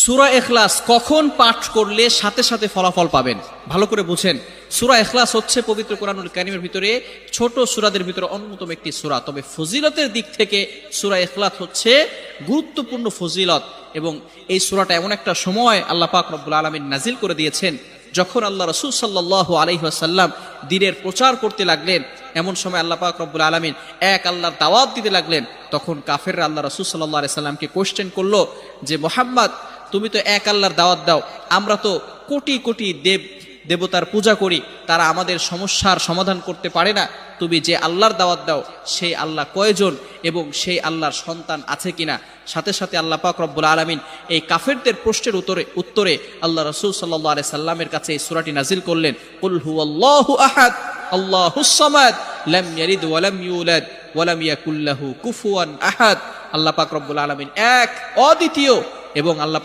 সূরা ইখলাস কখন পাঠ করলে সাথে সাথে ফলাফল পাবেন, ভালো করে বুঝেন। সূরা ইখলাস হচ্ছে পবিত্র কোরআনুল কারীমের ভিতরে ছোট সূরাদের ভিতরে অন্যতম একটি সূরা। তবে ফজিলতের দিক থেকে সূরা ইখলাস হচ্ছে গুরুত্বপূর্ণ ফজিলত, এবং এই সূরাটা এমন একটা সময় আল্লাহ পাক রব্বুল আলামিন নাজিল করে দিয়েছেন যখন আল্লাহ রাসূল সাল্লাল্লাহু আলাইহি ওয়াসাল্লাম দ্বীনের প্রচার করতে লাগলেন। এমন সময় আল্লাহ পাক রব্বুল আলামিন এক আল্লাহর দাওয়াত দিতে লাগলেন। তখন কাফেররা আল্লাহ রাসূল সাল্লাল্লাহু আলাইহি সাল্লামকে কোশ্চেন করলো যে মুহাম্মদ, তুমি তো এক আল্লাহর দাওয়াত দাও, আমরা তো কোটি কোটি দেবতার পূজা করি, তারা আমাদের সমস্যার সমাধান করতে পারে না। তুমি যে আল্লাহর দাওয়াত দাও সেই আল্লাহ কয়জন এবং সেই আল্লাহর সন্তান আছে কিনা? সাথে সাথে আল্লাহ পাক রব্বুল আলামিন এই কাফেরদের প্রশ্নের উত্তরে আল্লাহ রাসূল সাল্লাল্লাহু আলাইহি সাল্লামের কাছে এই সূরাটি নাজিল করলেন, কুল হুয়াল্লাহু আহাদ আল্লাহুস সামাদ লাম ইয়ালিদ ওয়া লাম ইউলাদ ওয়া লাম ইয়াকুল লাহু কুফুয়ান আহাদ। আল্লাহ পাক রব্বুল আলামিন এক, অদ্বিতীয়, এবং আল্লাহ